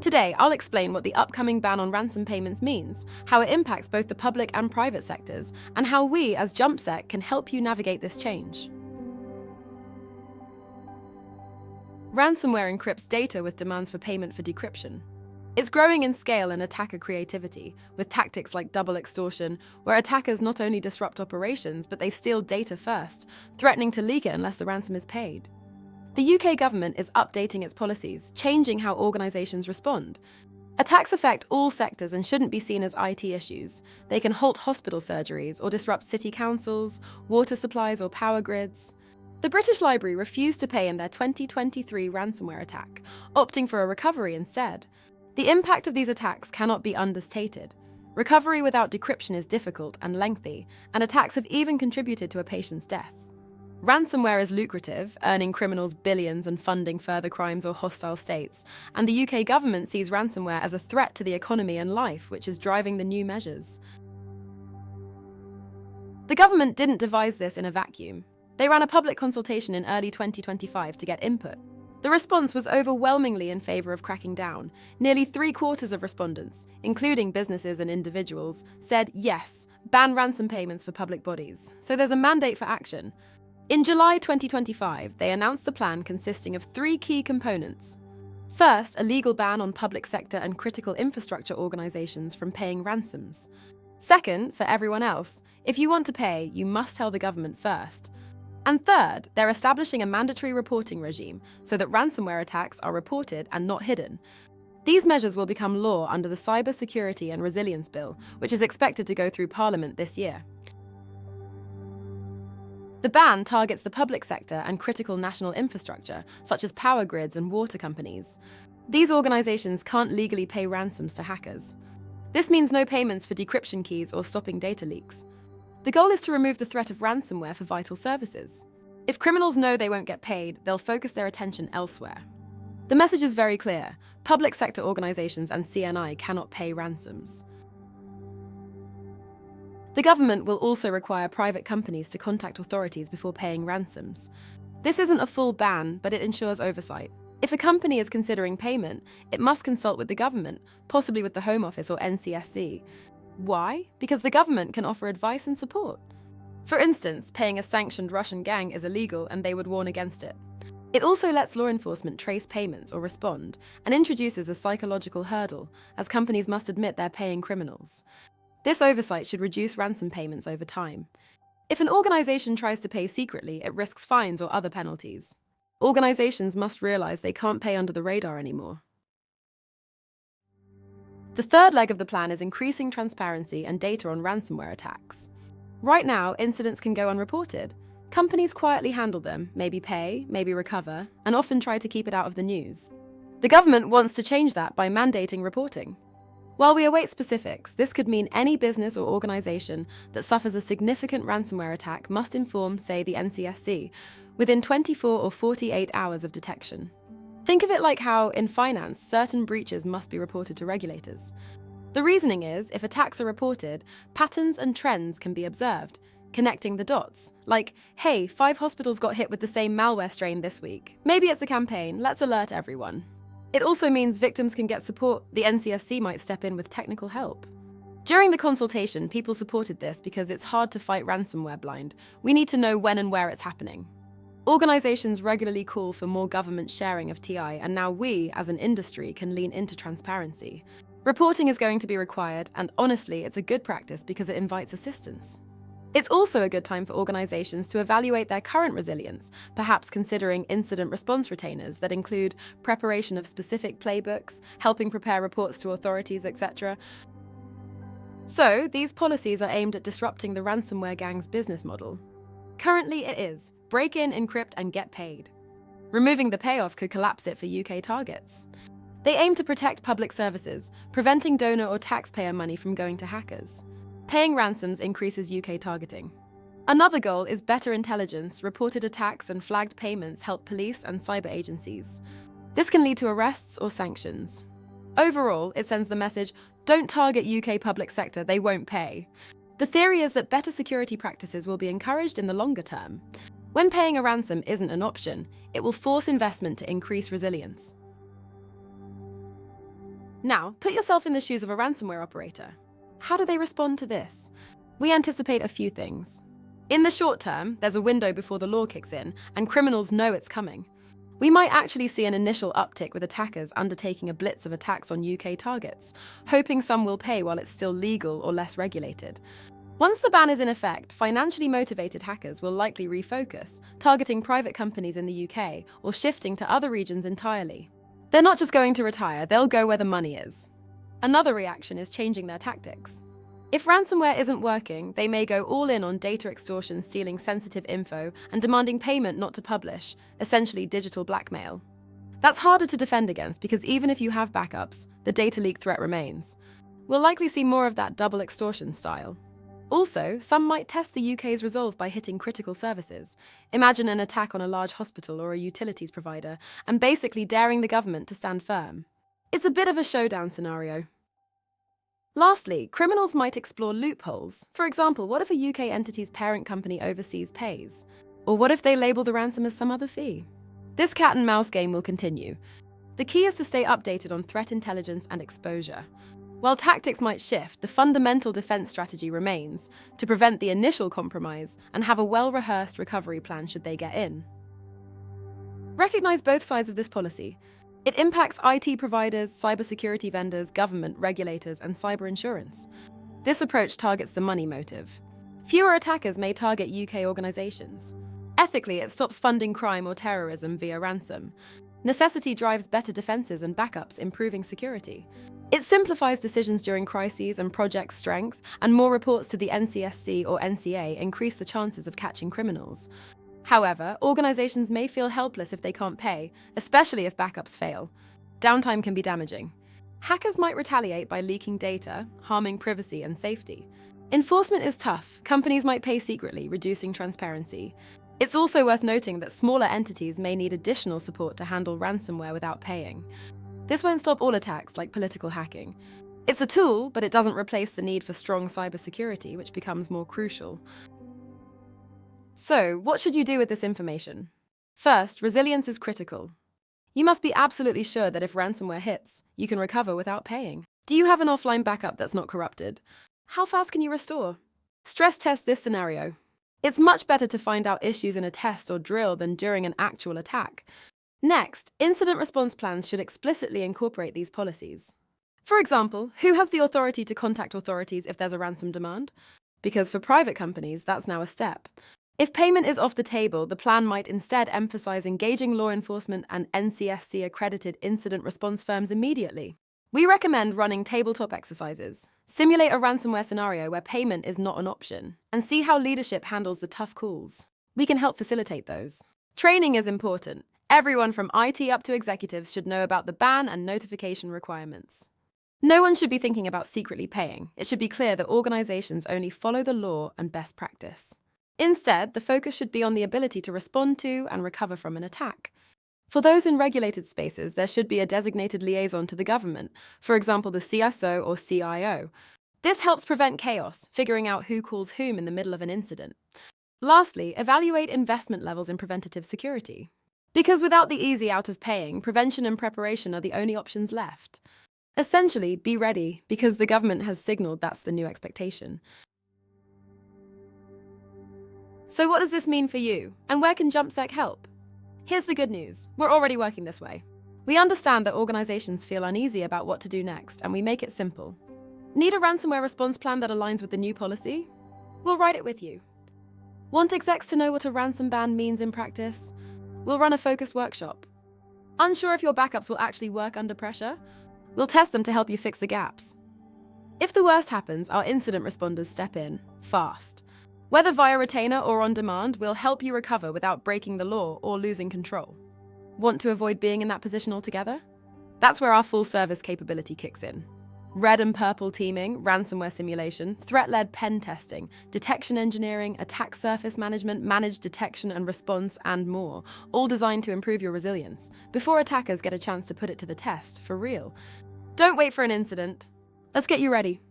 Today, I'll explain what the upcoming ban on ransom payments means, how it impacts both the public and private sectors, and how we, as Jumpsec, can help you navigate this change. Ransomware encrypts data with demands for payment for decryption. It's growing in scale and attacker creativity, with tactics like double extortion, where attackers not only disrupt operations, but they steal data first, threatening to leak it unless the ransom is paid. The UK government is updating its policies, changing how organisations respond. Attacks affect all sectors and shouldn't be seen as IT issues. They can halt hospital surgeries or disrupt city councils, water supplies or power grids. The British Library refused to pay in their 2023 ransomware attack, opting for a recovery instead. The impact of these attacks cannot be understated. Recovery without decryption is difficult and lengthy, and attacks have even contributed to a patient's death. Ransomware is lucrative, earning criminals billions and funding further crimes or hostile states, and the UK government sees ransomware as a threat to the economy and life, which is driving the new measures. The government didn't devise this in a vacuum. They ran a public consultation in early 2025 to get input. The response was overwhelmingly in favour of cracking down. Nearly 3/4 of respondents, including businesses and individuals, said yes, ban ransom payments for public bodies. So there's a mandate for action. In July 2025, they announced the plan consisting of 3 key components. First, a legal ban on public sector and critical infrastructure organisations from paying ransoms. Second, for everyone else, if you want to pay, you must tell the government first. And third, they're establishing a mandatory reporting regime so that ransomware attacks are reported and not hidden. These measures will become law under the Cybersecurity and Resilience Bill, which is expected to go through Parliament this year. The ban targets the public sector and critical national infrastructure, such as power grids and water companies. These organisations can't legally pay ransoms to hackers. This means no payments for decryption keys or stopping data leaks. The goal is to remove the threat of ransomware for vital services. If criminals know they won't get paid, they'll focus their attention elsewhere. The message is very clear. Public sector organisations and CNI cannot pay ransoms. The government will also require private companies to contact authorities before paying ransoms. This isn't a full ban, but it ensures oversight. If a company is considering payment, it must consult with the government, possibly with the Home Office or NCSC. Why? Because the government can offer advice and support. For instance, paying a sanctioned Russian gang is illegal and they would warn against it. It also lets law enforcement trace payments or respond, and introduces a psychological hurdle, as companies must admit they're paying criminals. This oversight should reduce ransom payments over time. If an organisation tries to pay secretly, it risks fines or other penalties. Organisations must realise they can't pay under the radar anymore. The third leg of the plan is increasing transparency and data on ransomware attacks. Right now, incidents can go unreported. Companies quietly handle them, maybe pay, maybe recover, and often try to keep it out of the news. The government wants to change that by mandating reporting. While we await specifics, this could mean any business or organisation that suffers a significant ransomware attack must inform, say, the NCSC, within 24 or 48 hours of detection. Think of it like how, in finance, certain breaches must be reported to regulators. The reasoning is, if attacks are reported, patterns and trends can be observed, connecting the dots. Like, hey, 5 hospitals got hit with the same malware strain this week. Maybe it's a campaign, let's alert everyone. It also means victims can get support. The NCSC might step in with technical help. During the consultation, people supported this because it's hard to fight ransomware blind. We need to know when and where it's happening. Organisations regularly call for more government sharing of TI, and now we, as an industry, can lean into transparency. Reporting is going to be required, and honestly, it's a good practice because it invites assistance. It's also a good time for organisations to evaluate their current resilience, perhaps considering incident response retainers that include preparation of specific playbooks, helping prepare reports to authorities, etc. So, these policies are aimed at disrupting the ransomware gang's business model. Currently, it is break in, encrypt, and get paid. Removing the payoff could collapse it for UK targets. They aim to protect public services, preventing donor or taxpayer money from going to hackers. Paying ransoms increases UK targeting. Another goal is better intelligence. Reported attacks and flagged payments help police and cyber agencies. This can lead to arrests or sanctions. Overall, it sends the message, don't target UK public sector, they won't pay. The theory is that better security practices will be encouraged in the longer term. When paying a ransom isn't an option, it will force investment to increase resilience. Now, put yourself in the shoes of a ransomware operator. How do they respond to this? We anticipate a few things. In the short term, there's a window before the law kicks in, and criminals know it's coming. We might actually see an initial uptick with attackers undertaking a blitz of attacks on UK targets, hoping some will pay while it's still legal or less regulated. Once the ban is in effect, financially motivated hackers will likely refocus, targeting private companies in the UK or shifting to other regions entirely. They're not just going to retire, they'll go where the money is. Another reaction is changing their tactics. If ransomware isn't working, they may go all in on data extortion, stealing sensitive info, and demanding payment not to publish, essentially digital blackmail. That's harder to defend against because even if you have backups, the data leak threat remains. We'll likely see more of that double extortion style. Also, some might test the UK's resolve by hitting critical services. Imagine an attack on a large hospital or a utilities provider, and basically daring the government to stand firm. It's a bit of a showdown scenario. Lastly, criminals might explore loopholes. For example, what if a UK entity's parent company overseas pays? Or what if they label the ransom as some other fee? This cat and mouse game will continue. The key is to stay updated on threat intelligence and exposure. While tactics might shift, the fundamental defense strategy remains to prevent the initial compromise and have a well-rehearsed recovery plan should they get in. Recognize both sides of this policy. It impacts IT providers, cybersecurity vendors, government, regulators, and cyber insurance. This approach targets the money motive. Fewer attackers may target UK organizations. Ethically, it stops funding crime or terrorism via ransom. Necessity drives better defenses and backups, improving security. It simplifies decisions during crises and project strength, and more reports to the NCSC or NCA increase the chances of catching criminals. However, organizations may feel helpless if they can't pay, especially if backups fail. Downtime can be damaging. Hackers might retaliate by leaking data, harming privacy and safety. Enforcement is tough. Companies might pay secretly, reducing transparency. It's also worth noting that smaller entities may need additional support to handle ransomware without paying. This won't stop all attacks like political hacking. It's a tool, but it doesn't replace the need for strong cybersecurity, which becomes more crucial. So, what should you do with this information? First, resilience is critical. You must be absolutely sure that if ransomware hits, you can recover without paying. Do you have an offline backup that's not corrupted? How fast can you restore? Stress test this scenario. It's much better to find out issues in a test or drill than during an actual attack. Next, incident response plans should explicitly incorporate these policies. For example, who has the authority to contact authorities if there's a ransom demand? Because for private companies, that's now a step. If payment is off the table, the plan might instead emphasize engaging law enforcement and NCSC-accredited incident response firms immediately. We recommend running tabletop exercises. Simulate a ransomware scenario where payment is not an option, and see how leadership handles the tough calls. We can help facilitate those. Training is important. Everyone from IT up to executives should know about the ban and notification requirements. No one should be thinking about secretly paying. It should be clear that organizations only follow the law and best practice. Instead, the focus should be on the ability to respond to and recover from an attack. For those in regulated spaces, there should be a designated liaison to the government, for example, the CSO or CIO. This helps prevent chaos, figuring out who calls whom in the middle of an incident. Lastly, evaluate investment levels in preventative security. Because without the easy out of paying, prevention and preparation are the only options left. Essentially, be ready, because the government has signaled that's the new expectation. So what does this mean for you? And where can Jumpsec help? Here's the good news. We're already working this way. We understand that organizations feel uneasy about what to do next, and we make it simple. Need a ransomware response plan that aligns with the new policy? We'll write it with you. Want execs to know what a ransom ban means in practice? We'll run a focused workshop. Unsure if your backups will actually work under pressure? We'll test them to help you fix the gaps. If the worst happens, our incident responders step in, fast. Whether via retainer or on demand, we'll help you recover without breaking the law or losing control. Want to avoid being in that position altogether? That's where our full-service capability kicks in. Red and purple teaming, ransomware simulation, threat-led pen testing, detection engineering, attack surface management, managed detection and response, and more, all designed to improve your resilience, before attackers get a chance to put it to the test, for real. Don't wait for an incident. Let's get you ready.